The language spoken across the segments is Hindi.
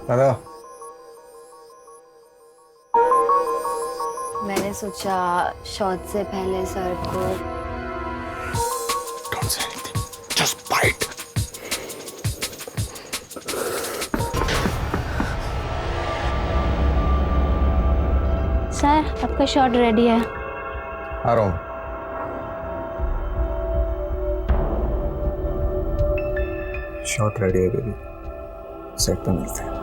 हेलो। मैंने सोचा शॉट से पहले सर को Don't say anything. Just bite. Sir आपका शॉट रेडी है। आ रहा हूँ। शॉट रेडी है बेबी। सेट पे मिलते हैं।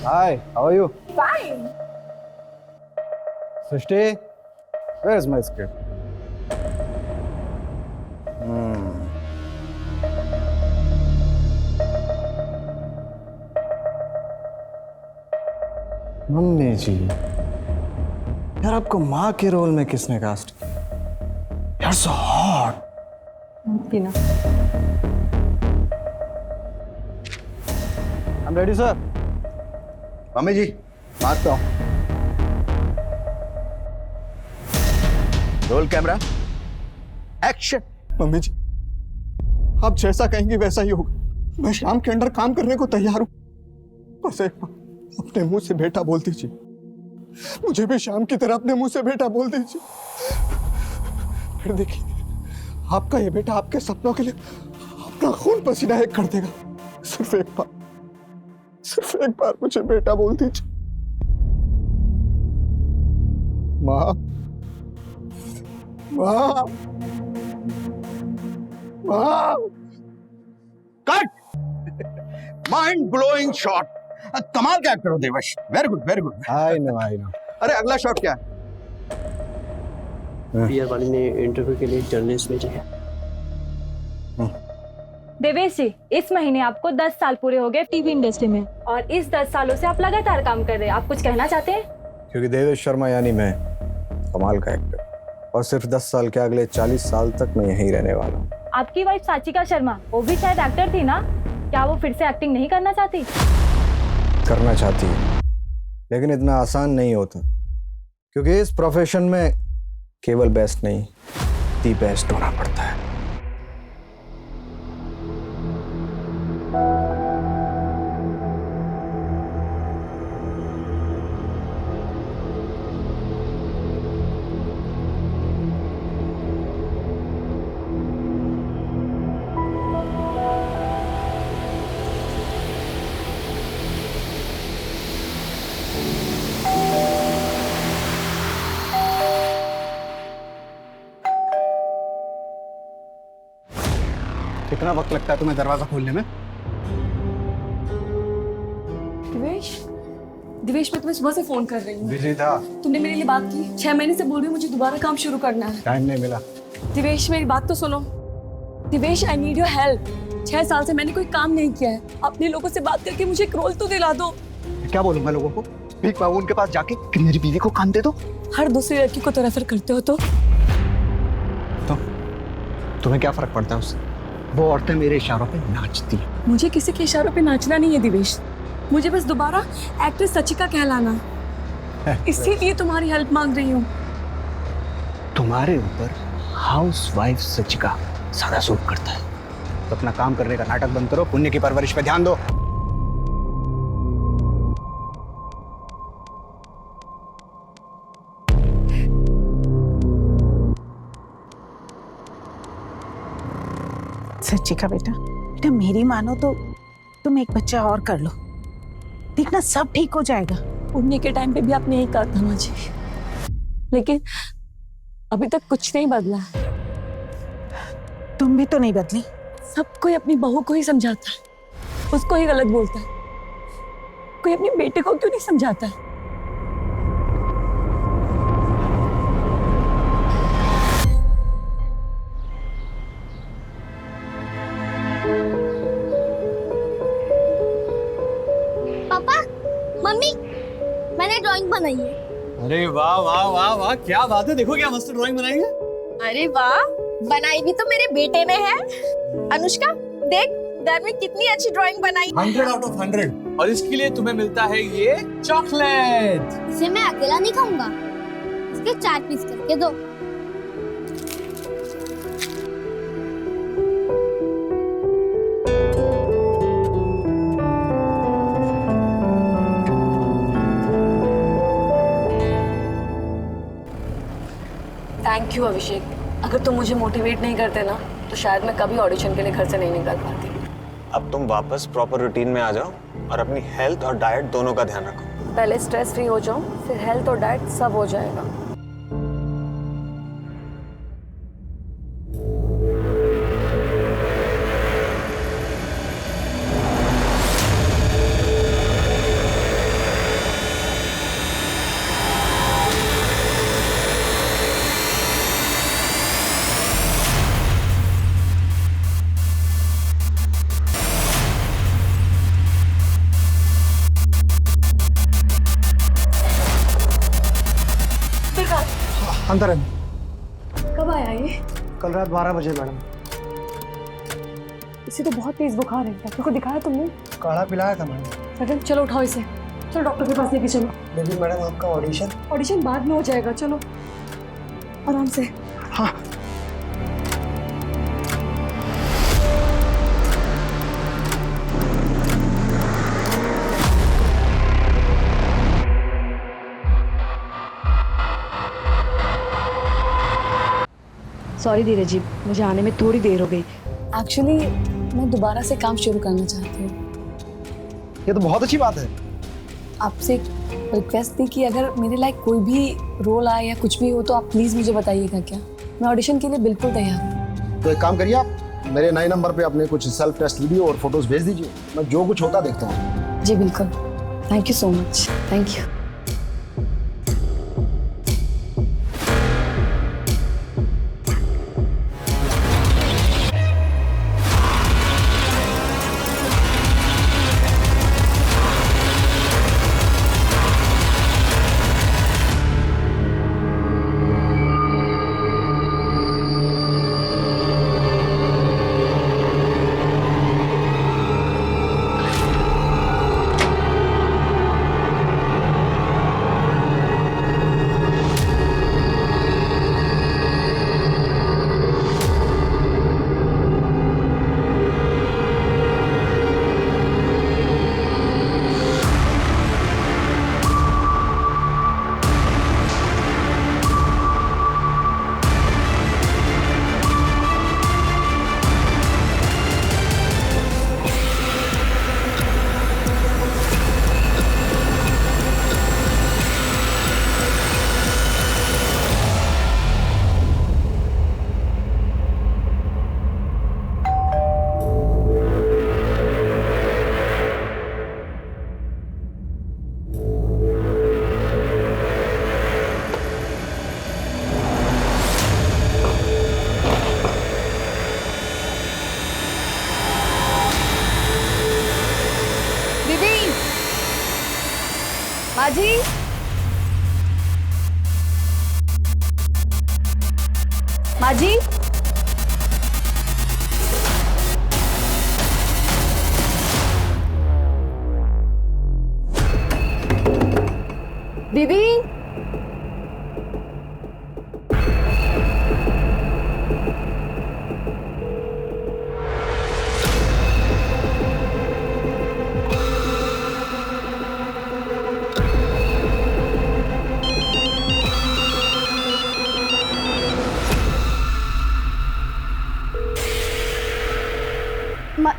Hi, how are you? Fine. Srishti, where is my script? Mummy ji, यार आपको माँ के रोल में किसने कास्ट किया? यार सो हॉट। पीना। I'm ready, sir. मम्मी जी, मारता हूँ। Roll camera, action. मम्मी जी, आप जैसा कहेंगी वैसा ही होगा। मैं शाम के अंडर काम करने को तैयार हूं। बस एक बार अपने मुंह से बेटा बोल दीजिए। मुझे भी शाम की तरह अपने मुंह से बेटा बोल दीजिए। फिर देखिए, आपका ये बेटा आपके सपनों के लिए अपना खून पसीना एक कर देगा। सिर्फ एक बार मुझे बेटा बोल दीजिए। माँ, माँ, माँ। कट। Mind blowing shot. कमाल का एक्टर हो Devash. Very good, very good. I know. अरे अगला शॉट क्या है? पीआर वाली ने इंटरव्यू के लिए जर्नलिस्ट भेजे हैं। देवेश जी, इस महीने आपको 10 साल पूरे हो गए टीवी इंडस्ट्री में और इस 10 सालों से आप लगातार काम कर रहे हैं। आप कुछ कहना चाहते हैं? क्योंकि देवेश शर्मा यानी मैं कमाल का एक्टर, और सिर्फ 10 साल के अगले 40 साल तक मैं यहीं रहने वाला हूँ। आपकी वाइफ साचिका शर्मा, वो भी शायद एक्टर थी ना? क्या वो फिर से एक्टिंग नहीं करना चाहती? करना चाहती है, लेकिन इतना आसान नहीं होता, क्योंकि इस प्रोफेशन में केवल बेस्ट नहीं, दी बेस्ट होना पड़ता है। कितना वक्त लगता है तुम्हें दरवाजा खोलने में? दिवेश मैं तुम्हें सुबह से फोन कर रही हूँ। बिजी था। तुमने मेरे लिए बात की। 6 महीने से बोल रही हूँ मुझे दोबारा काम शुरू करना है। टाइम नहीं मिला। दिवेश मेरी बात तो सुनो। Divesh I need your help. 6 साल से मैंने कोई काम नहीं किया है। अपने लोगों से बात करके मुझे एक रोल तो दिला दो। क्या बोलूंगा लोगों को? भीख मांगू उनके पास जाके कि मेरी बीवी को काम दे दो? हर दूसरी लड़की को तो रेफर करते हो तो तुम्हें क्या फर्क पड़ता है उससे? वो औरतें मेरे इशारों पे नाचती हैं। मुझे किसी के इशारों पे नाचना नहीं है दिवेश। मुझे बस दोबारा एक्ट्रेस सचिका कहलाना, इसीलिए तुम्हारी हेल्प मांग रही हूँ। तुम्हारे ऊपर हाउसवाइफ सचिका सादा सूट करता है, तो अपना काम करने का नाटक बंद करो, पुण्य की परवरिश पे ध्यान दो। सचिका बेटा, मेरी मानो तो तुम एक बच्चा और कर लो, देखना सब ठीक हो जाएगा। पुण्य के टाइम पे भी आपने यही कहा था मुझे, लेकिन अभी तक कुछ नहीं बदला। तुम भी तो नहीं बदली। सब कोई अपनी बहू को ही समझाता है, उसको ही गलत बोलता है। कोई अपने बेटे को क्यों नहीं समझाता है? पापा, मम्मी, मैंने ड्राइंग बनाई है। अरे वाह वाह वाह वाह, क्या बात है। देखो क्या मस्त ड्राइंग बनाई है। अरे वाह, बनाई भी तो मेरे बेटे ने है। अनुष्का देख, घर में कितनी अच्छी ड्राइंग बनाई। 100 out of 100। और इसके लिए तुम्हें मिलता है ये चॉकलेट। इसे मैं अकेला नहीं खाऊंगा, इसके 4 पीस करके दो। थैंक यू अभिषेक। अगर तुम मुझे मोटिवेट नहीं करते ना तो शायद मैं कभी ऑडिशन के लिए घर से नहीं निकल पाती। अब तुम वापस प्रॉपर रूटीन में आ जाओ और अपनी हेल्थ और डाइट दोनों का ध्यान रखो। पहले स्ट्रेस फ्री हो जाओ, फिर हेल्थ और डाइट सब हो जाएगा। अंदर है। कब आया ये? कल रात 12 बजे मैडम। इसे तो बहुत तेज बुखार है, डॉक्टर को दिखाया तुमने? काढ़ा पिलाया था मैडम। मैडम चलो उठाओ इसे, चलो डॉक्टर के पास लेके चलो। लेकिन मैडम आपका ऑडिशन बाद में हो जाएगा, चलो आराम से। हाँ। सॉरी धीरज जी, मुझे आने में थोड़ी देर हो गई। एक्चुअली मैं दोबारा से काम शुरू करना चाहती हूँ। ये तो बहुत अच्छी बात है। आपसे एक रिक्वेस्ट थी कि अगर मेरे लायक कोई भी रोल आए या कुछ भी हो तो आप प्लीज़ मुझे बताइएगा क्या। मैं ऑडिशन के लिए बिल्कुल तैयार हूँ। तो एक काम करिए, आप मेरे नए नंबर पे अपने कुछ सेल्फ टेस्ट वीडियो और फोटोज भेज दीजिए, मैं जो कुछ होता देखता हूँ। जी बिल्कुल, thank you so much. Thank you. माझी माझी दीदी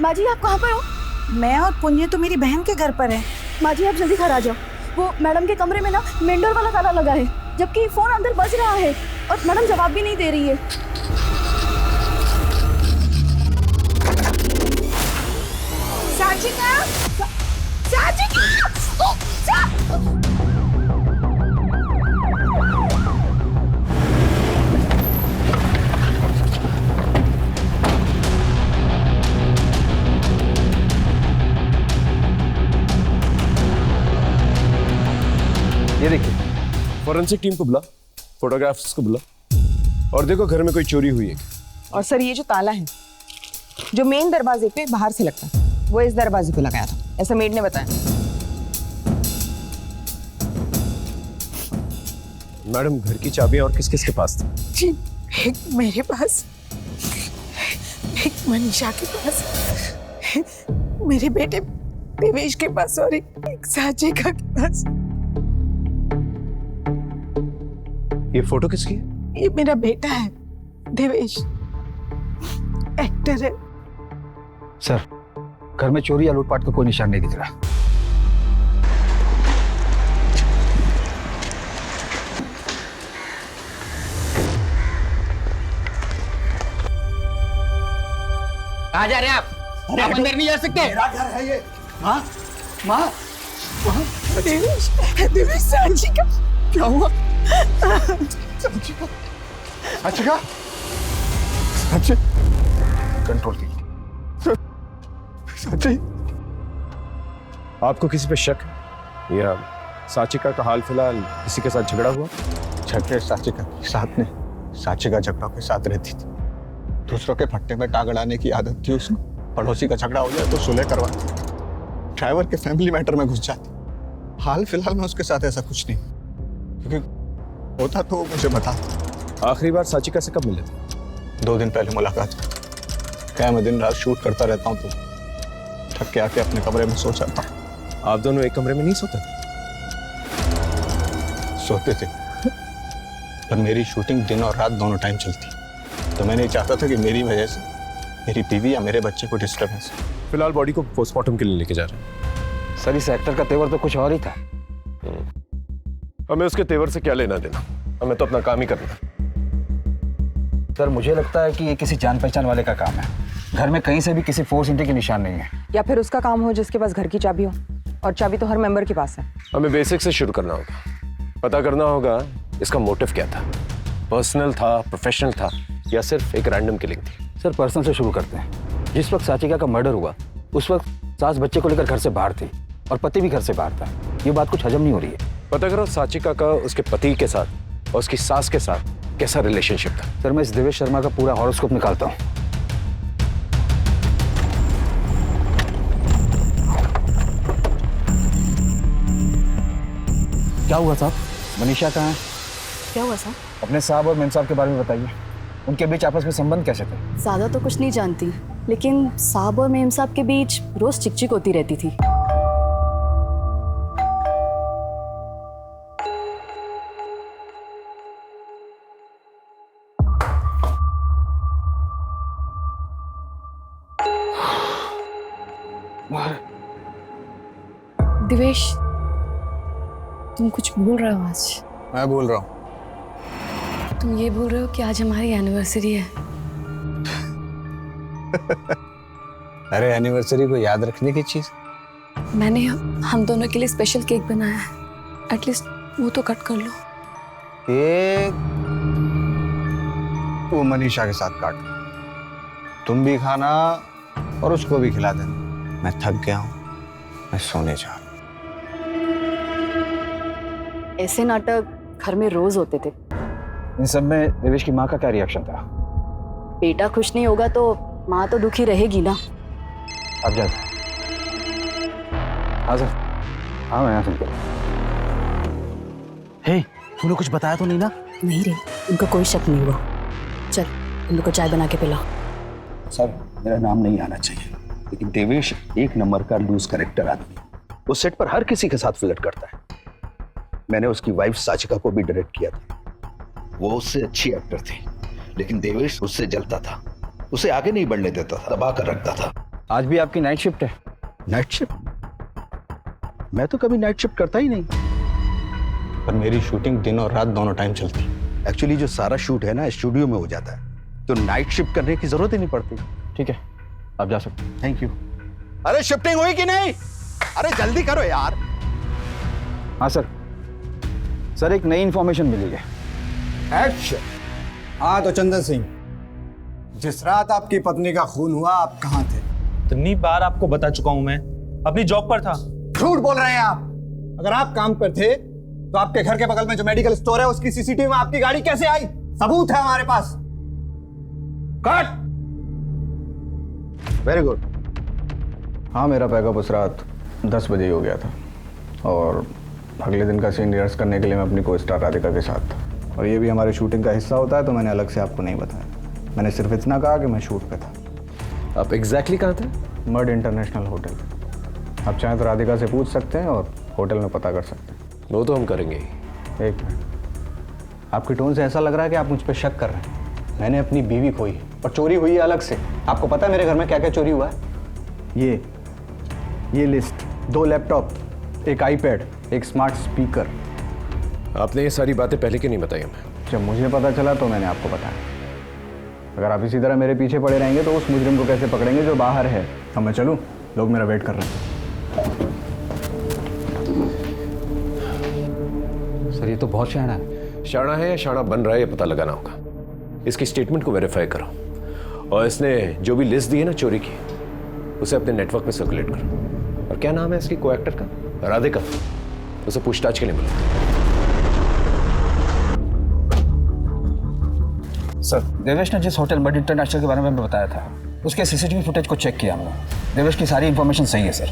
माँ जी आप कहाँ पर हो? मैं और पुण्य तो मेरी बहन के घर पर है। माँ जी आप जल्दी घर आ जाओ। वो मैडम के कमरे में ना मेन वाला ताला लगा है, जबकि फोन अंदर बज रहा है और मैडम जवाब भी नहीं दे रही है। साजिका, साजिका, ये देखिए, फॉरेंसिक टीम को बुला, फोटोग्राफ्स को बुला और देखो घर में कोई चोरी हुई है। और सर ये जो ताला है जो मेन दरवाजे पे बाहर से लगता है वो इस दरवाजे पे लगाया था, ऐसा मेड ने बताया। मैडम घर की चाबियां और किस किस के पास थी? जी, एक मेरे पास, एक मनीषा के पास, मेरे बेटे देवेश के पास और एक साजिका के पास। ये फोटो किसकी है? ये मेरा बेटा है देवेश, एक्टर है। सर, घर में चोरी या लूटपाट का कोई निशान नहीं दिख रहा। कहाँ जा रहे हैं आप? आप अंदर नहीं जा सकते। मेरा घर है ये। माँ, माँ, देवेश, देवेश साचिका। क्या हुआ? साचिका, साचिका, साची, कंट्रोल कीजिए। साची, आपको किसी पे शक है या साचिका का हाल फिलहाल किसी के साथ झगड़ा हुआ? झगड़े साचिका के साथ नहीं, साचिका झगड़ों के साथ रहती थी। दूसरों के फट्टे में टांग अड़ाने की आदत थी उसको। पड़ोसी का झगड़ा हो जाए तो सुलह करवाती, ड्राइवर के फैमिली मैटर में घुस जाती। हाल फिलहाल में उसके साथ ऐसा कुछ नहीं, क्योंकि होता तो मुझे बता। आखिरी बार साचिका से कब मिले थे? 2 दिन पहले मुलाकात हुई। क्या मैं दिन रात शूट करता रहता हूँ तो थक के आके अपने कमरे में सो जाता हूँ। आप दोनों एक कमरे में नहीं सोते थे? सोते थे, पर मेरी शूटिंग दिन और रात दोनों टाइम चलती, तो मैं नहीं चाहता था कि मेरी वजह से मेरी बीवी या मेरे बच्चे को डिस्टर्बेंस। फिलहाल बॉडी को पोस्टमार्टम के लिए लेके जा रहे हैं। सर, इस एक्टर का तेवर तो कुछ और ही था। हमें उसके तेवर से क्या लेना देना, हमें तो अपना काम ही करना है। सर, मुझे लगता है कि ये किसी जान पहचान वाले का काम है। घर में कहीं से भी किसी फोर्स एंट्री के निशान नहीं है। या फिर उसका काम हो जिसके पास घर की चाबी हो, और चाबी तो हर मेंबर के पास है। हमें बेसिक से शुरू करना होगा। पता करना होगा इसका मोटिव क्या था, पर्सनल था, प्रोफेशनल था, या सिर्फ एक रैंडम किलिंग थी। सर, पर्सनल से शुरू करते हैं। जिस वक्त साचिका का मर्डर हुआ उस वक्त सास बच्चे को लेकर घर से बाहर थी और पति भी घर से बाहर था। ये बात कुछ हजम नहीं हो रही है। पता करो साचिका का उसके पति के साथ और उसकी सास के साथ कैसा रिलेशनशिप था। सर, मैं इस देवेश शर्मा का पूरा हॉरोस्कोप निकालता हूँ। क्या हुआ साहब? मनीषा कहाँ है? क्या हुआ साहब? अपने साहब और मेम साहब के बारे में बताइए। उनके बीच आपस में संबंध कैसे थे? ज़्यादा तो कुछ नहीं जानती, लेकिन साहब और मेम साहब के बीच रोज चिकचिक होती रहती थी। दिवेश, तुम कुछ भूल रहे हो आज। मैं बोल रहा हूँ। तुम ये बोल रहे हो कि आज हमारी एनिवर्सरी है। अरे एनिवर्सरी को याद रखने की चीज। मैंने हम दोनों के लिए स्पेशल केक बनाया है, एटलीस्ट वो तो कट कर लो। केक वो मनीषा के साथ काटो, तुम भी खाना और उसको भी खिला देना। मैं थक गया हूँ, मैं सोने जा रहा हूँ। ऐसे नाटक घर में रोज होते थे। इन सब में देवेश की माँ का क्या रिएक्शन था? बेटा खुश नहीं होगा तो माँ तो दुखी रहेगी ना। आप जा। हाँ सर, हाँ मैं यहाँ सुनता हूँ। हे, तूने कुछ बताया तो नहीं ना? नहीं रे, उनको कोई शक नहीं हुआ। चल, उन लोग को चाय बना के पिला। सर, मेरा नाम नहीं आना चाहिए, लेकिन देवेश एक नंबर का लूज कैरेक्टर आदमी है। वो सेट पर हर किसी के साथ फ्लर्ट करता है। मैंने उसकी वाइफ साचिका को भी डायरेक्ट किया था। वो उससे अच्छी एक्टर थी, लेकिन देवेश उससे जलता था, उसे आगे नहीं बढ़ने देता था, दबा कर रखता था। आज भी आपकी नाइट शिफ्ट है? Night shift? मैं तो कभी नाइट शिफ्ट करता ही नहीं। पर मेरी शूटिंग दिन और रात दोनों टाइम चलती। एक्चुअली जो सारा शूट है ना स्टूडियो में हो जाता है, तो नाइट शिफ्ट करने की जरूरत ही नहीं पड़ती। ठीक है, आप जा सकते हैं। Thank you. अरे शिफ्टिंग हुई कि नहीं? अरे जल्दी करो यार। हाँ सर, सर एक नई इंफॉर्मेशन मिली है। एक्शन। हाँ तो चंदन सिंह, जिस रात आपकी पत्नी का खून हुआ आप कहाँ थे? इतनी बार आपको बता चुका हूं, मैं अपनी जॉब पर था। झूठ बोल रहे हैं आप। अगर आप काम पर थे तो आपके घर के बगल में जो मेडिकल स्टोर है उसकी सीसीटीवी में आपकी गाड़ी कैसे आई? सबूत है हमारे पास। कट। Very good. हाँ, मेरा पैकअप उस रात 10 बजे ही हो गया था और अगले दिन का सीन रिहर्स करने के लिए मैं अपनी को स्टार राधिका के साथ था। और ये भी हमारी शूटिंग का हिस्सा होता है, तो मैंने अलग से आपको नहीं बताया। मैंने सिर्फ इतना कहा कि मैं शूट पे था। आप एग्जैक्टली कहाँ थे? मर्ड इंटरनेशनल होटल। आप चाहें तो राधिका से पूछ सकते हैं और होटल में पता कर सकते हैं। वो तो हम करेंगे ही। एक मिनट, आपकी टोन से ऐसा लग रहा है कि आप मुझ पर शक कर रहे हैं। मैंने अपनी बीवी खोई और चोरी हुई है अलग से। आपको पता है मेरे घर में क्या क्या चोरी हुआ है? ये लिस्ट, 2 लैपटॉप, एक आईपैड, एक स्मार्ट स्पीकर। आपने ये सारी बातें पहले क्यों नहीं बताई हमें? जब मुझे पता चला तो मैंने आपको बताया। अगर आप इसी तरह मेरे पीछे पड़े रहेंगे तो उस मुजरिम को कैसे पकड़ेंगे जो बाहर है? अब मैं चलूं? लोग मेरा वेट कर रहे हैं। सर ये तो बहुत शाना है। शाना है या शाना बन रहा है ये पता लगाना होगा। इसकी स्टेटमेंट को वेरीफाई करो और इसने जो भी लिस्ट दी है ना चोरी की, उसे अपने नेटवर्क में सर्कुलेट करो। और क्या नाम है इसकी को एक्टर का? राधिका। उसे पूछताछ के लिए मिलो। सर, देवेश ने जिस होटल बड इंटरनेशनल के बारे में बताया था उसके सीसीटीवी फुटेज को चेक किया हमने। देवेश की सारी इंफॉर्मेशन सही है सर।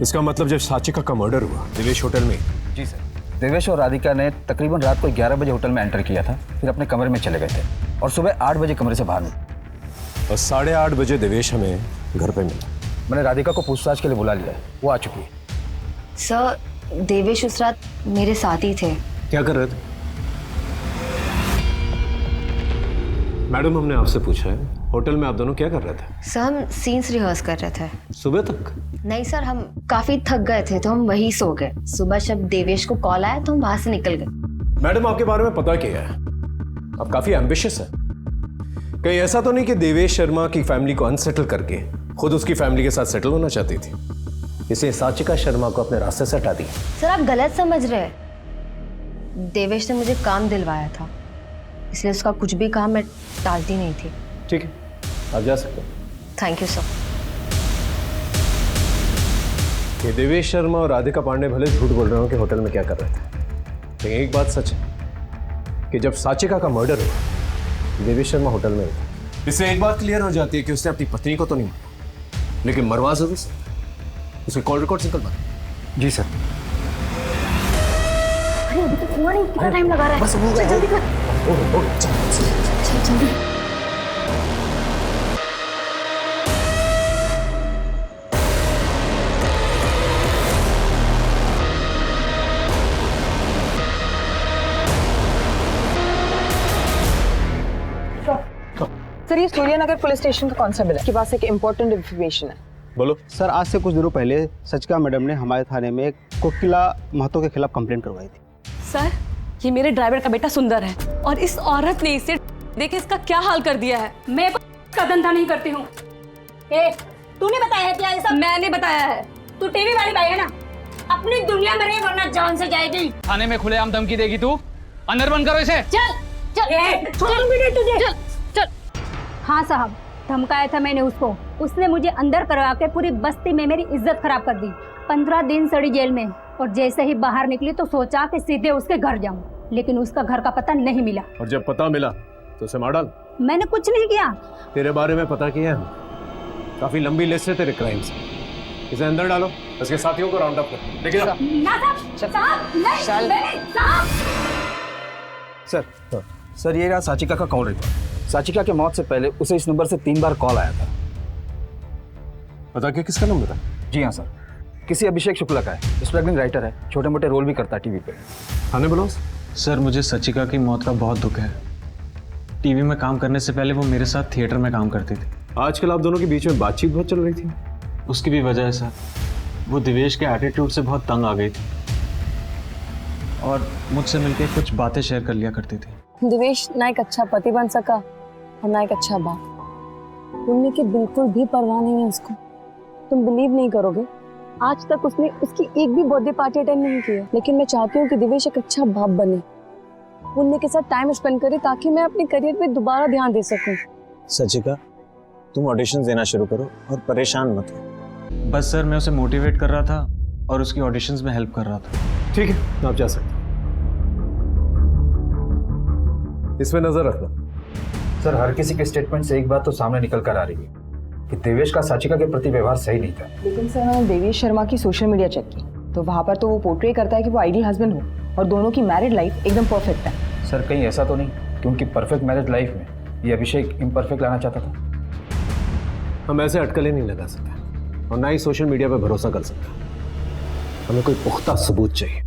इसका मतलब जब साचिका का मर्डर हुआ देवेश होटल में? जी सर। देवेश और राधिका ने तकरीबन रात को 11 बजे होटल में एंटर किया था, फिर अपने कमरे में चले गए थे और सुबह 8 बजे कमरे से बाहर निकले और 8:30 बजे देवेश हमें घर पे मिला। मैंने राधिका को पूछताछ के लिए बुला लिया है, वो आ चुकी है। सर देवेश उस रात मेरे साथ ही थे। क्या कर रहे थे? मैडम हमने आपसे पूछा है होटल में आप दोनों क्या कर रहे थे? सर हम सीन्स रिहर्स कर रहे थे। सुबह तक? नहीं सर, हम काफी थक गए थे तो हम वहीं सो गए। सुबह जब देवेश को कॉल आया तो हम वहां से निकल गए। मैडम आपके बारे में पता क्या है? आप काफी एम्बिशियस है। कहीं ऐसा तो नहीं कि देवेश शर्मा की फैमिली को अनसेटल करके खुद उसकी फैमिली के साथ सेटल होना चाहती थी, इसलिए साचिका शर्मा को अपने रास्ते से हटा दी? सर आप गलत समझ रहे हैं। देवेश ने मुझे काम दिलवाया था, इसलिए उसका कुछ भी काम मैं टालती नहीं थी। ठीक है, आप जा सकते हो। Thank you sir. ये देवेश शर्मा और राधिका पांडे भले झूठ बोल रहे हो कि होटल में क्या कर रहे थे, लेकिन एक बात सच है कि जब साचिका का मर्डर हुआ देवेश शर्मा होटल में था। इससे एक बात क्लियर हो जाती है कि उसने अपनी पत्नी को तो नहीं मारा, लेकिन मरवा जरूर सकता। उसके कॉल रिकॉर्ड निकल पाए। जी सर। अरे अभी तक हुआ नहीं, कितना टाइम लगा रहा है? बस हो गया। जल्दी कर। जल्दी। सर ये सूर्यनगर पुलिस स्टेशन का कांस्टेबल है, के पास एक इम्पोर्टेंट इन्फॉर्मेशन है। बोलो। सर आज से कुछ दिनों पहले सचिका मैडम ने हमारे थाने में कोकिला महतो के खिलाफ कंप्लेंट करवाई थी। सर ये मेरे ड्राइवर का बेटा सुंदर है और इस औरत ने इसे देखे इसका क्या हाल कर दिया है। मैं का धंधा नहीं करती हूँ। तूने बताया है क्या ये सब? मैंने बताया है। तू टीवी वाली भाई है ना, अपनी दुनिया में रहे वरना जान से जाएगी। थाने में खुलेआम धमकी देगी तू? अंदर बंद करो इसे। चल चल तुझे। चल। हाँ साहब, धमकाया था मैंने उसको। उसने मुझे अंदर करवा के पूरी बस्ती में मेरी इज्जत खराब कर दी। 15 दिन सड़ी जेल में, और जैसे ही बाहर निकली तो सोचा कि सीधे उसके घर जाऊं, लेकिन उसका घर का पता नहीं मिला। और जब पता मिला तो उसे मार डाल? मैंने कुछ नहीं किया। तेरे बारे में पता किया है, काफी लंबी लिस्ट है तेरे क्राइम्स। इसे अंदर डालो, उसके साथियों को राउंड अप कर। लेकिन ना साहब, नहीं साहब। सर ये रहा साचिका का कॉल रिकॉर्ड। साचिका की मौत से पहले उसे इस नंबर से 3 बार कॉल आया था। पता क्या किसका नंबर था? जी हाँ सर, किसी अभिषेक शुक्ला का है। स्ट्रगलिंग राइटर है, छोटे मोटे रोल भी करता है टीवी पे। थाने बुलाओ। सर मुझे सचिका की मौत का बहुत दुख है। टीवी में काम करने से पहले वो मेरे साथ थिएटर में काम करती थी। आजकल आप दोनों के बीच में बातचीत बहुत चल रही थी। उसकी भी वजह है सर, वो देवेश के एटीट्यूड से बहुत तंग आ गई थी और मुझसे मिलके कुछ बातें शेयर कर लिया करती थी। देवेश ना एक अच्छा पति बन सका और ना एक अच्छा बाप। पुण्य की बिल्कुल भी परवाह नहीं है उसको। तुम बिलीव नहीं करोगे, आज तक उसने उसकी एक भी बर्थडे पार्टी अटेंड नहीं की है। लेकिन मैं चाहती हूँ कि देवेश एक अच्छा बाप बने, पुण्य के साथ टाइम स्पेंड करे, ताकि मैं अपने करियर पे दोबारा ध्यान दे सकूं। सचिका तुम ऑडिशंस देना शुरू करो और परेशान मत हो। बस सर मैं उसे मोटिवेट कर रहा था और उसकी ऑडिशंस में हेल्प कर रहा था। ठीक है, आप जा सकते। इसमें नजर रखना। सर हर किसी के स्टेटमेंट से एक बात तो सामने निकल कर आ रही है कि देवेश का साचिका के प्रति व्यवहार सही नहीं था। लेकिन सर मैंने देवेश शर्मा की सोशल मीडिया चेक की तो वहाँ पर तो वो पोर्ट्रे करता है कि वो आइडियल हस्बैंड हो और दोनों की मैरिड लाइफ एकदम परफेक्ट है। सर कहीं ऐसा तो नहीं कि उनकी परफेक्ट मैरिज लाइफ में ये अभिषेक इम्परफेक्ट लाना चाहता था? हम ऐसे अटकलें नहीं लगा सकते और ना ही सोशल मीडिया पर भरोसा कर सकते। हमें कोई पुख्ता सबूत चाहिए।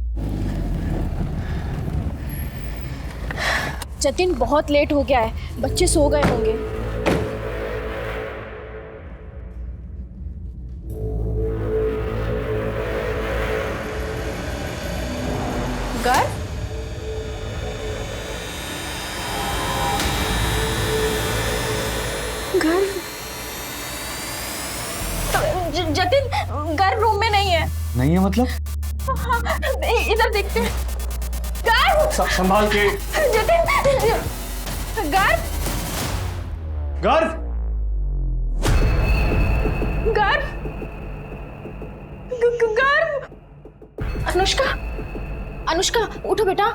जतिन बहुत लेट हो गया है, बच्चे सो गए होंगे। गर्व, जतिन गर्व रूम में नहीं है। नहीं है मतलब? हाँ, इधर देखते हैं। गर्व, संभाल के। जतिन, गर्व, गर्व, गर्व, गर्व। अनुष्का, अनुष्का उठो बेटा।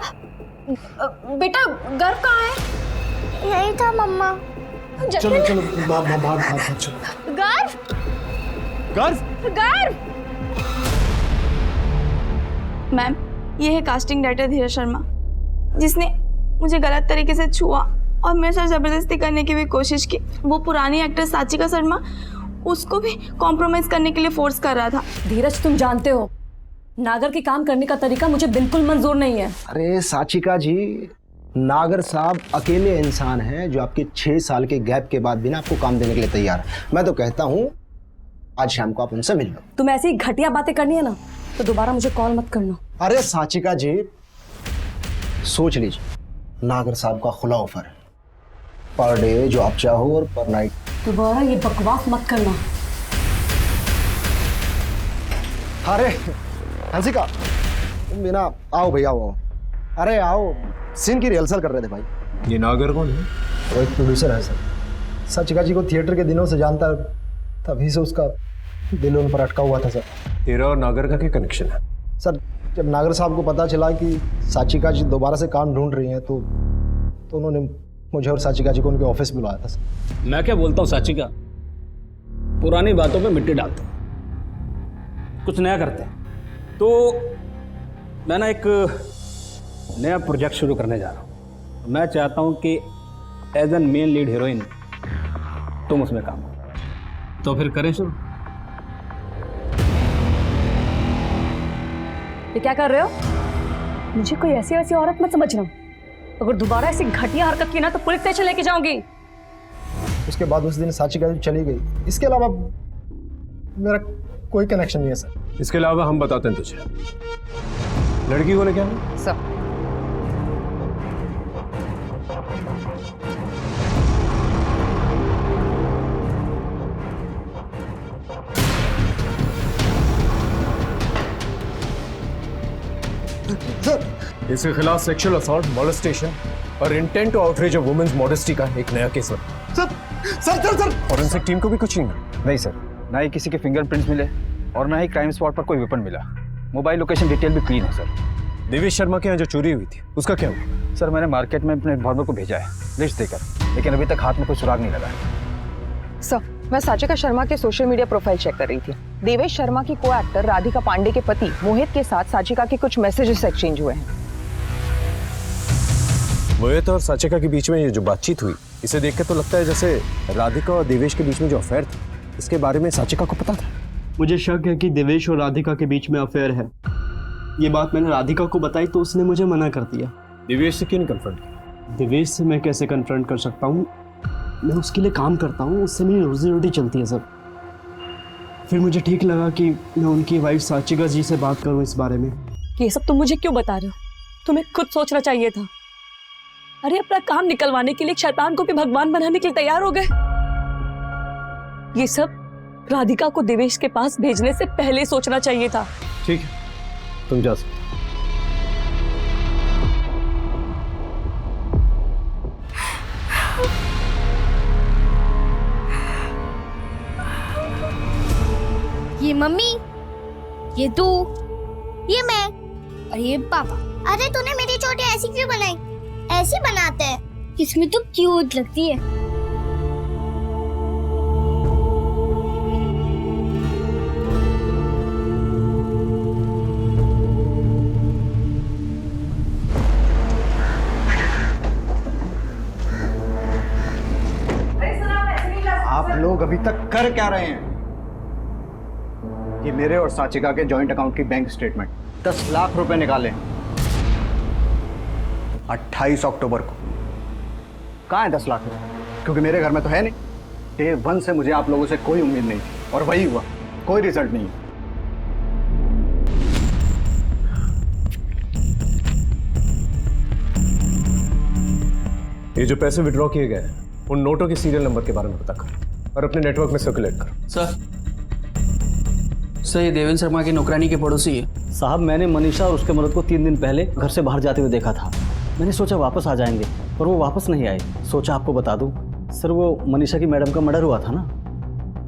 बेटा गर्व कहाँ है? यही था मम्मा। चलो चलो भाग चलो। गर्व, गर्व, गर्व। मैम, ये है कास्टिंग डायरेक्टर धीरज शर्मा, जिसने मुझे गलत तरीके से छुआ और मेरे साथ जबरदस्ती करने की भी कोशिश की। वो पुरानी एक्ट्रेस साचिका शर्मा, उसको भी कॉम्प्रोमाइज करने के लिए फोर्स कर रहा था। धीरज, तुम जानते हो नागर के काम करने का तरीका मुझे बिल्कुल मंजूर नहीं है। अरे साचिका जी, नागर साहब अकेले इंसान हैं जो आपके 6 साल के गैप के बाद भी ना आपको काम देने के लिए तैयार है। मैं तो कहता हूँ आज शाम को आप उनसे मिल लो। तुम ऐसी घटिया बातें करनी है ना तो दोबारा मुझे कॉल मत करना। अरे साचिका जी, सोच लीजिए, नागर साहब का खुला ऑफर है, पर डे जो आप चाहो और पर नाइट। दोबारा ये बकवास मत करना। अरे हंसिका, तुम बिना आओ भैया, आओ। अरे आओ, सीन की रिहर्सल कर रहे थे भाई। ये नागर कौन है? वो एक प्रोड्यूसर है सर, साचिका जी को थिएटर के दिनों से जानता है, तभी से उसका दिल उन पर अटका हुआ था सर। तेरा और नागर का क्या कनेक्शन है? सर, जब नागर साहब को पता चला कि साचिका जी दोबारा से काम ढूंढ रही हैं तो उन्होंने मुझे और साचिका जी को उनके ऑफिस बुलाया था सर। मैं क्या बोलता हूँ साचिका, पुरानी बातों पे मिट्टी डालते हैं, कुछ नया करते हैं। तो मैं ना एक नया प्रोजेक्ट शुरू करने जा रहा हूँ। मैं चाहता हूँ कि as an main lead heroine तुम उसमें काम करो। तो फिर करें शुरू? ये क्या कर रहे हो? मुझे कोई ऐसी वैसी औरत मत समझना। अगर दोबारा ऐसी घटिया हरकत की ना तो पुलिस स्टेशन लेके जाऊंगी। उसके बाद उस दिन साचिका जी चली गई, इसके अलावा मेरा कोई कनेक्शन नहीं है सर। इसके अलावा हम बताते हैं तुझे, लड़की को लेके आना सर। इसके खिलाफ सेक्सुअल असॉल्ट, मोलेस्टेशन और intent to outrage of women's modesty का एक नया केस बना। सर फॉरेंसिक टीम को भी कुछ नहीं मिला? नहीं सर, ना ही किसी के फिंगरप्रिंट्स मिले और ना ही क्राइम स्पॉट पर कोई वेपन मिला। मोबाइल लोकेशन डिटेल भी क्लीन है सर। देवेश शर्मा के यहाँ जो चोरी हुई थी उसका क्या हुआ? सर, मैंने मार्केट में अपने इन्फॉर्मर को भेजा है लिस्ट देकर, लेकिन अभी तक हाथ में कोई सुराग नहीं लगा है। सर, मैं साचिका शर्मा के सोशल मीडिया प्रोफाइल चेक कर रही थी। देवेश शर्मा की को एक्टर राधिका पांडे के पति मोहित के साथ साचिका के कुछ मैसेजेस एक्सचेंज हुए हैं। मोहित और साचिका के बीच में ये जो बातचीत हुई, इसे देख के तो लगता है जैसे राधिका और देवेश के बीच में जो अफेयर था, इसके बारे में साचिका को पता था। मुझे शक है कि देवेश और राधिका के बीच में अफेयर है। ये बात मैंने राधिका को बताई तो उसने मुझे मना कर दिया। देवेश से क्यों नहीं कन्फ्रंट किया? देवेश से मैं कैसे कन्फ्रंट कर सकता हूँ? मैं उसके लिए काम करता हूँ, उससे मेरी रोजी रोटी चलती है सर। फिर मुझे ठीक लगा कि मैं उनकी वाइफ साचिका जी से बात करूँ इस बारे में। ये सब तुम मुझे क्यों बता रहे हो? तुम्हें खुद सोचना चाहिए था। अरे अपना काम निकलवाने के लिए शैतान को भी भगवान बनाने के लिए तैयार हो गए। ये सब राधिका को देवेश के पास भेजने से पहले सोचना चाहिए था। ठीक है, तुम जा सकते। ये मम्मी, ये तू, ये मैं और ये पापा। अरे तूने मेरी चोटी ऐसी क्यों बनाई? ऐसी बनाते हैं, इसमें तो क्यूट लगती है। आप लोग अभी तक कर क्या रहे हैं? ये मेरे और साचिका के जॉइंट अकाउंट की बैंक स्टेटमेंट 10 लाख रुपए निकाले 28 अक्टूबर को। कहाँ है 10 लाख रुपए? क्योंकि मेरे घर में तो है नहीं। डे 1 से मुझे आप लोगों से कोई उम्मीद नहीं थी और वही हुआ, कोई रिजल्ट नहीं। ये जो पैसे विड्रॉ किए गए हैं उन नोटों के सीरियल नंबर के बारे में पता कर और अपने नेटवर्क में सर्कुलेट कर। सर ये देवेंद्र शर्मा की नौकरानी के पड़ोसी है। साहब मैंने मनीषा और उसके मर्द को 3 दिन पहले घर से बाहर जाते हुए देखा था। मैंने सोचा वापस आ जाएंगे पर वो वापस नहीं आए। सोचा आपको बता दूं। सर वो मनीषा की मैडम का मर्डर हुआ था ना।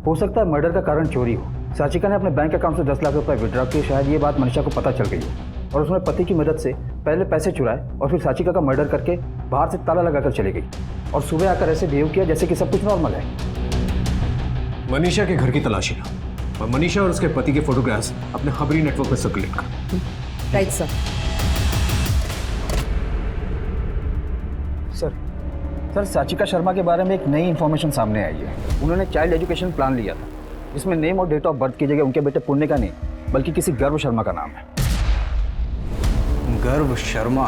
हो सकता है मर्डर का कारण चोरी हो। साचिका ने अपने बैंक अकाउंट से 10 लाख रुपए विड्रॉ किए। शायद ये बात मनीषा को पता चल गई है और उसने पति की मदद से पहले पैसे चुराए और फिर साचिका का मर्डर करके बाहर से ताला लगाकर चली गई और सुबह आकर ऐसे बिहेव किया जैसे कि सब कुछ नॉर्मल है। मनीषा के घर की तलाशी लो और मनीषा और उसके पति के फोटोग्राफ्स अपने खबरी नेटवर्क पर सर्कुलेट कर। Right sir. सर साचिका शर्मा के बारे में एक नई इन्फॉर्मेशन सामने आई है। उन्होंने चाइल्ड एजुकेशन प्लान लिया था जिसमें नेम और डेट ऑफ बर्थ की जगह उनके बेटे पुण्य का नहीं बल्कि किसी गर्व शर्मा का नाम है। गर्व शर्मा?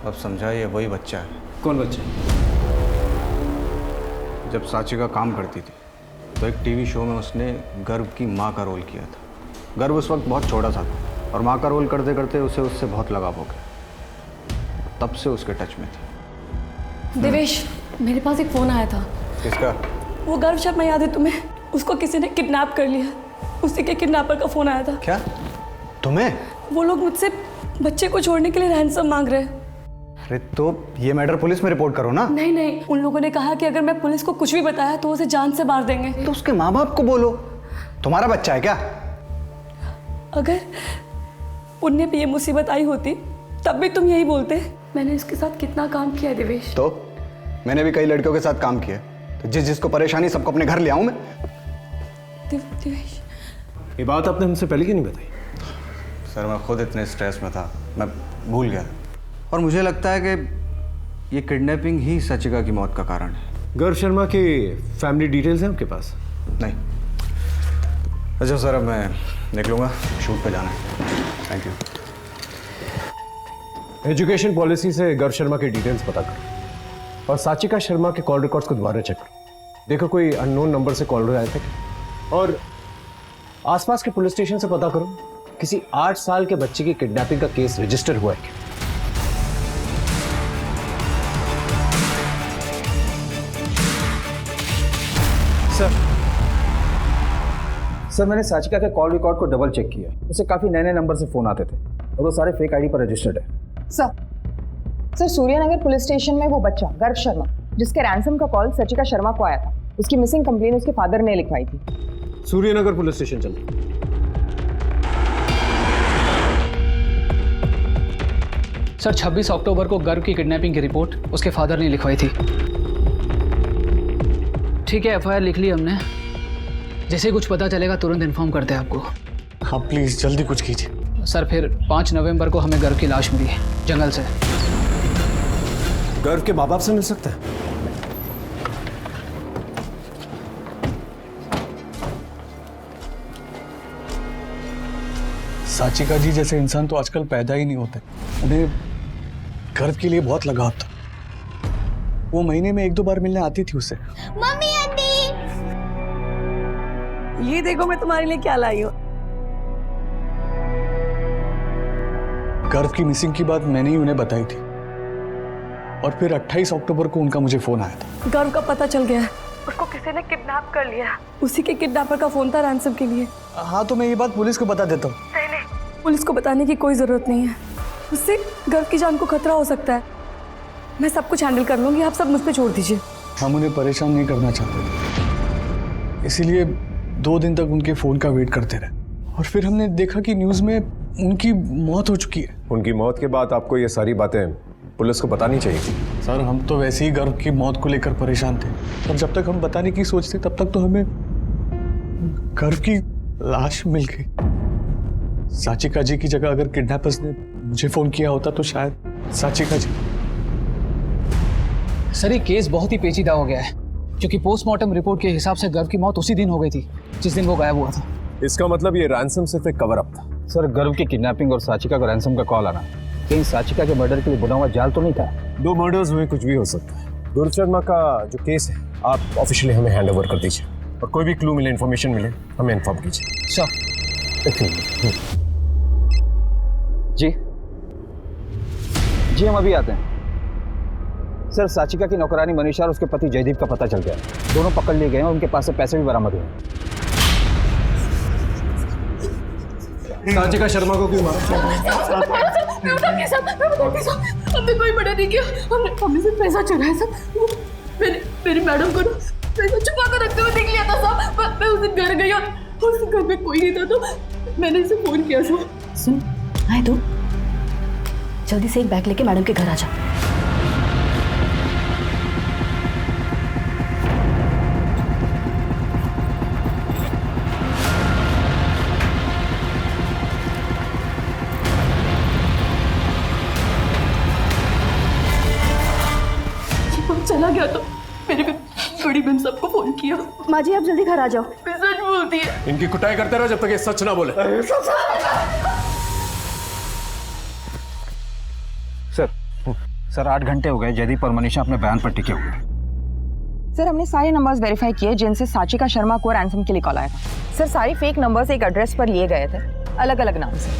अब समझा, ये वही बच्चा है। कौन बच्चा? जब साचिका काम करती थी तो एक टीवी शो में उसने गर्व की माँ का रोल किया था। गर्व उस वक्त बहुत छोटा सा था और माँ का रोल करते करते उसे उससे बहुत लगाव हो गया। तब से उसके टच में थी। देवेश, मेरे पास एक फोन आया था। किसका? वो गर्व शर्मा याद है तुम्हें? उसको किसी ने किडनैप कर लिया। उसी के किडनैपर का फोन आया था। क्या? तुम्हें? वो लोग मुझसे बच्चे को छोड़ने के लिए रैंसम मांग रहे हैं। अरे तो ये मैटर पुलिस में रिपोर्ट करो ना। नहीं नहीं, उन लोगों ने कहा कि अगर मैं पुलिस को कुछ भी बताया तो उसे जान से मार देंगे। तो उसके माँ बाप को बोलो। तुम्हारा बच्चा है क्या? अगर पुण्य पे ये मुसीबत आई होती तब भी तुम यही बोलते। मैंने इसके साथ कितना काम किया है देवेश। तो मैंने भी कई लड़कियों के साथ काम किया, तो जिसको परेशानी सबको अपने घर ले आऊं मैं। देवेश, ये बात आपने हमसे पहले क्यों नहीं बताई? सर मैं खुद इतने स्ट्रेस में था, मैं भूल गया। और मुझे लगता है कि ये किडनैपिंग ही साचिका की मौत का कारण है। गर्व शर्मा की फैमिली डिटेल्स हैं आपके पास? नहीं। अच्छा सर, अब मैं निकलूंगा, शूट पे जाना है। Thank you. एजुकेशन पॉलिसी से गर्व शर्मा की डिटेल्स पता करो और साचिका शर्मा के कॉल रिकॉर्ड्स को दोबारा चेक करो। देखो कोई अननोन नंबर से कॉल आए थे और आसपास के पुलिस स्टेशन से पता करो किसी 8 साल के बच्चे की किडनैपिंग का केस रजिस्टर हुआ है क्या। सर मैंने साचिका के कॉल रिकॉर्ड को डबल चेक किया। उसे काफी नए नए नंबर से फोन आते थे और वो सारे फेक आईडी पर रजिस्टर्ड है। सर सूर्यनगर पुलिस स्टेशन में वो बच्चा गर्व शर्मा जिसके रैंसम का कॉल साचिका शर्मा को आया था, उसकी मिसिंग कंप्लेन उसके फादर ने लिखवाई थी। सूर्यनगर पुलिस स्टेशन चल। सर 26 अक्टूबर को गर्व की किडनैपिंग की रिपोर्ट उसके फादर ने लिखवाई थी। ठीक है, एफआईआर लिख ली हमने। जैसे कुछ पता चलेगा तुरंत इन्फॉर्म करते हैं आपको। हाँ प्लीज जल्दी कुछ कीजिए। सर फिर 5 नवंबर को हमें गर्व की लाश मिली जंगल से। गर्व के माँ बाप से मिल सकता है? साचिका जी जैसे इंसान तो आजकल पैदा ही नहीं होते। उन्हें गर्व के लिए बहुत लगाव था। वो महीने में 1-2 बार मिलने आती थी उससे। मम्मी आंटी, ये देखो मैं तुम्हारे लिए क्या लाई हूँ। गर्व की मिसिंग की बात मैंने ही उन्हें बताई थी और फिर 28 अक्टूबर को उनका मुझे फोन आया था। गर्व का पता चल गया है, उसको किसी ने किडनैप कर लिया। उसी के किडनैपर का फोन था रैंसम के लिए। हाँ तो मैं ये बात पुलिस को बता देता हूँ। नहीं, पुलिस को बताने की कोई जरूरत नहीं है। उससे गर्व की जान को खतरा हो सकता है। मैं सब कुछ हैंडल कर लूंगी, आप सब मुझ पे छोड़ दीजिए। हम उन्हें परेशान नहीं करना चाहते, इसीलिए 2 दिन तक उनके फोन का वेट करते रहे और फिर हमने देखा कि न्यूज़ में उनकी मौत हो चुकी है। उनकी मौत के बाद आपको ये सारी बातें पुलिस को बतानी चाहिए थी। सर हम तो वैसे ही गर्व की मौत को लेकर परेशान थे और जब तक हम बताने की सोचते तब तक तो हमें गर्व की लाश मिल गई। साचिका जी की जगह अगर किडनैपर्स ने मुझे फोन किया होता तो शायद साचिका जी। सर ये केस बहुत ही पेचीदा हो गया है क्योंकि पोस्टमार्टम रिपोर्ट के हिसाब से गर्व की मौत उसी दिन हो गई थी जिस दिन वो गायब हुआ था। इसका मतलब ये रैंसम सिर्फ एक कवर अप था। सर गर्व की किडनैपिंग और साचिका का रैंसम का कॉल आना कहीं साचिका के मर्डर के लिए बुना हुआ जाल तो नहीं था? 2 मर्डर्स हुए, कुछ भी हो सकता है। गुरु शर्मा का जो केस है आप ऑफिशियली हमें हैंड ओवर कर दीजिए, और कोई भी क्लू मिले, इन्फॉर्मेशन मिले, हमें इन्फॉर्म कीजिए। जी जी, हम अभी आते हैं। सर, साचिका की नौकरानी मनीषा और उसके पति जयदीप का पता चल गया। दोनों पकड़ लिए गए हैं और उनके पास से पैसे भी बरामद हुए। साचिका शर्मा को क्यों मारा? हमने कोई मर्डर नहीं किया, हमने सिर्फ पैसा चुराया सब। मेरी मैडम को ना पैसा छुपा कर रखते हुए देख लिया था साहब। मैं उस दिन घर गई और उस घर में कोई नहीं था, तो मैंने इसे फोन किया साहब। सुन, आए तो जल्दी से एक बैग लेके मैडम के घर आ जा। चला गया तो मेरे बड़ी बहन सबको फोन किया। माँ जी, आप जल्दी घर आ जाओ। मैं सच बोलती है। इनकी कुटाई करते रहो जब तक ये सच ना बोले। सर 8 घंटे हो गए जयदीप और मनीषा अपने बयान पर टिके हुए। सर, हमने सारे नंबर्स वेरीफाई किए जिनसे साचिका शर्मा को रैंसम के लिए कॉल आया था। सर, सारे फेक नंबर्स एक एड्रेस पर लिए गए थे, अलग अलग नाम से।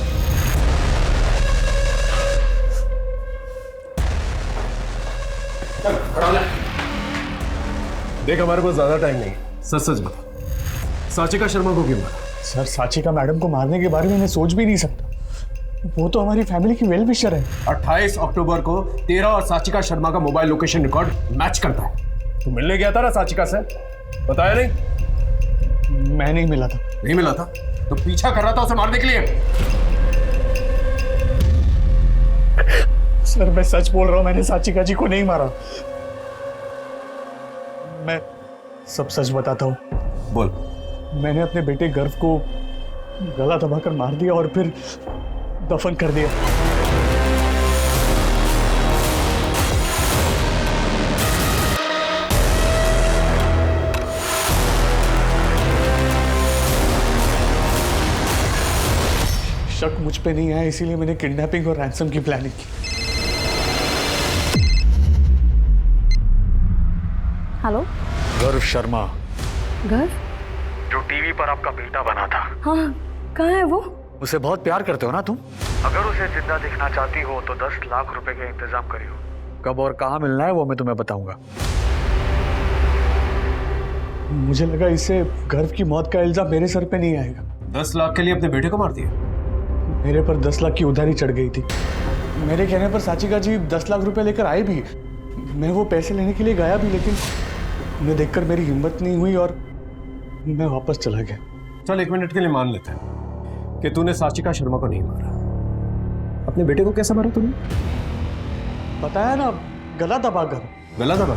देख, हमारे पास ज्यादा टाइम नहीं, सच सच बता, साचिका शर्मा को क्यों मारा? सर, साचिका मैडम को मारने के बारे में मैं सोच भी नहीं सकता। वो तो हमारी फैमिली की वेल विशर है। 28 अक्टूबर को तेरा और साचिका शर्मा का मोबाइल लोकेशन रिकॉर्ड मैच करता है। तू मिलने गया था ना साचिका से? बताया नहीं? मैं नहीं मिला था। नहीं मिला था तो पीछा कर रहा था उसे मारने के लिए? सर, मैं सच बोल रहा हूं, मैंने साचिका जी को नहीं मारा। मैं सब सच बताता हूं। बोल। मैंने अपने बेटे गर्व को गला दबाकर मार दिया और फिर दफन कर दिया। शक मुझ पे नहीं आया, इसीलिए मैंने किडनैपिंग और रैंसम की प्लानिंग की। हेलो, गर्व शर्मा। गर्व? जो टीवी पर आपका बेटा बना था। हाँ, कहाँ है वो? उसे बहुत प्यार करते हो ना तुम? अगर उसे जिंदा देखना चाहती हो तो 10 लाख रुपए का इंतजाम करियो। कब और कहाँ मिलना है वो मैं तुम्हें बताऊंगा। मुझे लगा इससे गर्व की मौत का इल्जाम मेरे सर पे नहीं आएगा। 10 लाख के लिए अपने बेटे को मार दिया? मेरे पर 10 लाख की उधारी चढ़ गई थी। मेरे कहने पर साचिका जी 10 लाख रुपए लेकर आए भी। मैं वो पैसे लेने के लिए गया भी, लेकिन उन्हें देखकर मेरी हिम्मत नहीं हुई और मैं वापस चला गया। चल 1 मिनट के लिए मान लेते हैं कि तूने साचिका शर्मा को नहीं मारा। अपने बेटे को कैसे मारा तूने? बताया ना, गला दबाकर। गला दबा?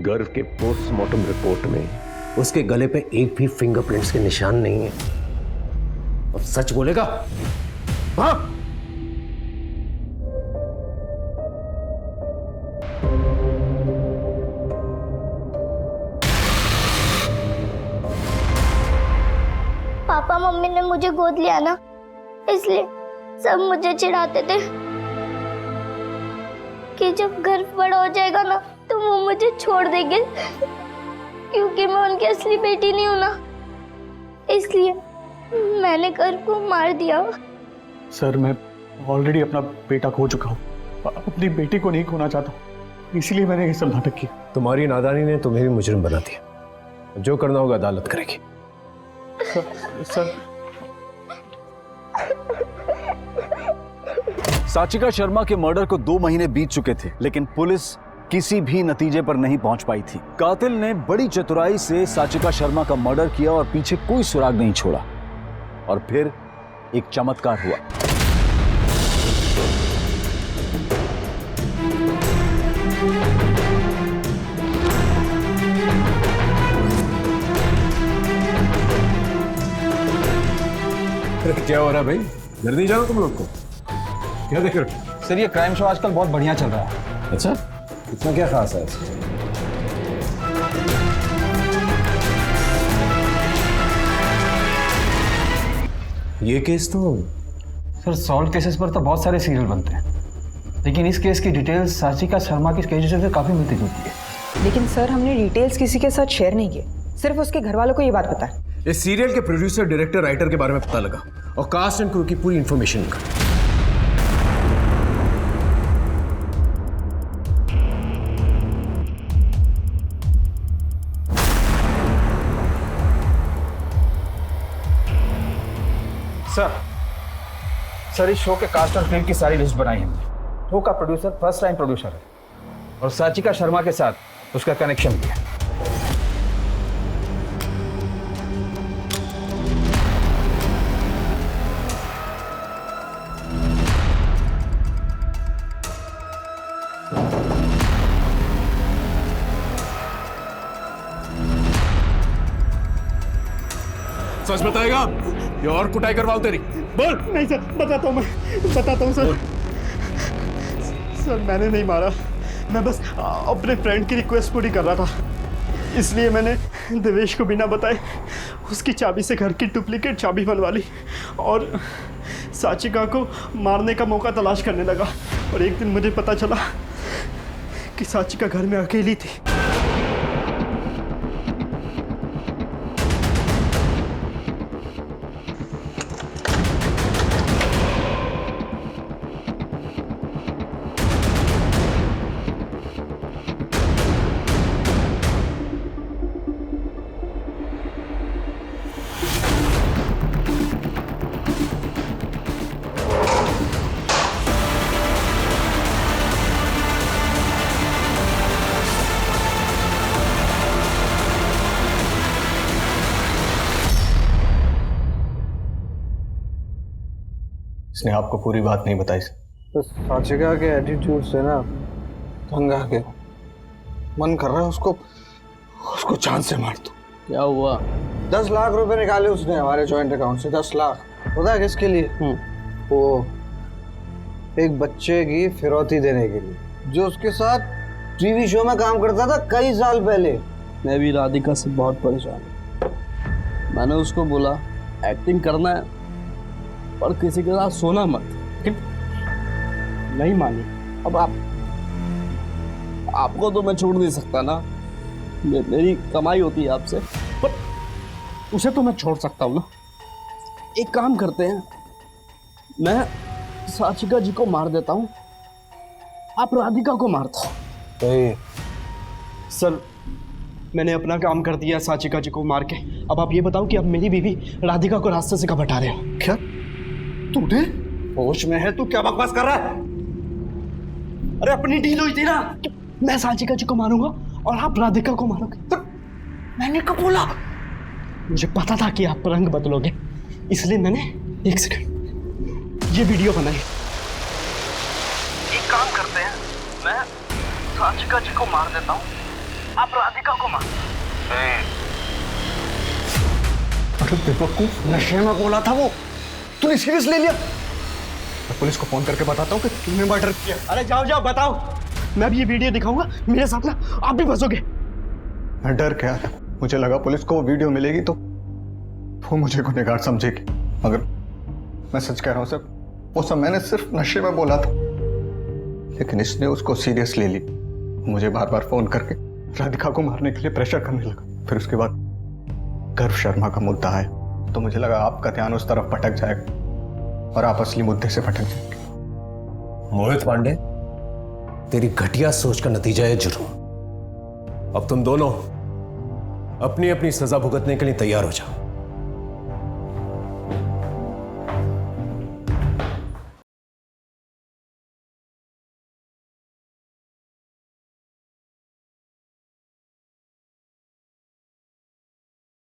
गर्व के पोस्टमार्टम रिपोर्ट में उसके गले पे एक भी फिंगरप्रिंट्स के निशान नहीं है। अब सच बोलेगा? हाँ? पापा मम्मी ने मुझे गोद लिया ना, इसलिए सब मुझे चिढ़ाते थे कि जब घर बड़ा हो जाएगा ना तो वो मुझे छोड़ देंगे, क्योंकि मैं उनकी असली बेटी नहीं हूं ना, इसलिए मैंने घर को मार दिया। सर, मैं ऑलरेडी अपना बेटा खो चुका हूँ, अपनी बेटी को नहीं खोना चाहता, इसलिए मैंने ये सब नाटक किया। तुम्हारी नादानी ने तुम्हें भी मुजरिम बना दिया। जो करना होगा अदालत करेगी। सर, साचिका शर्मा के मर्डर को 2 महीने बीत चुके थे, लेकिन पुलिस किसी भी नतीजे पर नहीं पहुंच पाई थी। कातिल ने बड़ी चतुराई से साचिका शर्मा का मर्डर किया और पीछे कोई सुराग नहीं छोड़ा। और फिर एक चमत्कार हुआ। क्या हो रहा है भाई? घर नहीं जाओ तुम लोग को? क्या देख रहे हो? सर, ये क्राइम शो आजकल बहुत बढ़िया चल रहा है। अच्छा, इतना क्या खास है? ये केस तो सर सॉल्व केसेस पर तो बहुत सारे सीरियल बनते हैं, लेकिन इस केस की डिटेल्स साचिका शर्मा की केस से काफ़ी मिलती जुलती है। लेकिन सर हमने डिटेल्स किसी के साथ शेयर नहीं किए, सिर्फ उसके घर वालों को ये बात पता है। इस सीरियल के प्रोड्यूसर, डायरेक्टर, राइटर के बारे में पता लगा और कास्ट एंड क्रू की पूरी इंफॉर्मेशन निकाली। सर इस शो के कास्ट और फिल्म की सारी लिस्ट बनाई हमने। शो का प्रोड्यूसर फर्स्ट टाइम प्रोड्यूसर है और साचिका शर्मा के साथ उसका कनेक्शन भी है। सच बताएगा या और कुटाई करवाऊं तेरी? बोल। नहीं सर, बताता हूँ सर। सर मैंने नहीं मारा, मैं बस अपने फ्रेंड की रिक्वेस्ट पूरी कर रहा था, इसलिए मैंने देवेश को बिना बताए उसकी चाबी से घर की डुप्लीकेट चाबी बनवा ली और साचिका को मारने का मौका तलाश करने लगा। और एक दिन मुझे पता चला कि साचिका घर में अकेली थी। इसने आपको पूरी बात नहीं बताई सर। तो साचिका के एटीट्यूड से ना तंग आ गया, मन कर रहा है उसको जान से मार दूं। क्या हुआ? 10 लाख रुपए निकाले उसने हमारे जॉइंट अकाउंट से। 10 लाख पता है किसके लिए? वो एक बच्चे की फिरौती देने के लिए, जो उसके साथ टीवी शो में काम करता था कई साल पहले। मैं भी राधिका से बहुत परेशान हूँ। मैंने उसको बोला एक्टिंग करना है पर किसी के साथ सोना मत, नहीं मानी। अब आपको तो मैं छोड़ नहीं सकता ना, मेरी कमाई होती है आपसे, पर उसे तो मैं छोड़ सकता हूँ ना। एक काम करते हैं, मैं साचिका जी को मार देता हूँ, आप राधिका को मारता हो। सर मैंने अपना काम कर दिया साचिका जी को मार के। अब आप ये बताओ कि अब मेरी बीवी राधिका को रास्ते से कब हटा रहे हो? क्या तूने होश में है? तू क्या बकवास कर रहा है? अरे अपनी डील हुई थी ना, मैं साचिका जी को मारूंगा और आप राधिका को मारोगे। तो मैंने कब बोला? मुझे पता था कि आप रंग बदलोगे, इसलिए मैंने 1 सेकंड ये वीडियो बनाई। एक काम करते हैं, मैं साचिका जी को मार देता हूँ, आप राधिका को मार। अरे बेवकूफ, नशे में बोला था वो, तूने सीरियस ले लिया? मैं पुलिस को फोन करके बताता हूँ कि तूने मर्डर किया। अरे जाओ बताओ, मैं अब ये वीडियो दिखाऊंगा, मेरे साथ ना आप भी फंसोगे। मैं डर गया था, मुझे लगा पुलिस को वो वीडियो मिलेगी तो वो मुझे गुनहगार समझेगी, मगर मैं सच कह रहा हूँ सर, वो सब मैंने सिर्फ नशे में बोला था, लेकिन इसने उसको सीरियस ले ली। मुझे बार बार फोन करके राधिका को मारने के लिए प्रेशर करने लगा। फिर उसके बाद गर्व शर्मा का मुद्दा है तो मुझे लगा आपका ध्यान उस तरफ भटक जाएगा और आप असली मुद्दे से भटक जाएंगे। मोहित पांडे, तेरी घटिया सोच का नतीजा है जुर्म। अब तुम दोनों अपनी अपनी सजा भुगतने के लिए तैयार हो जाओ।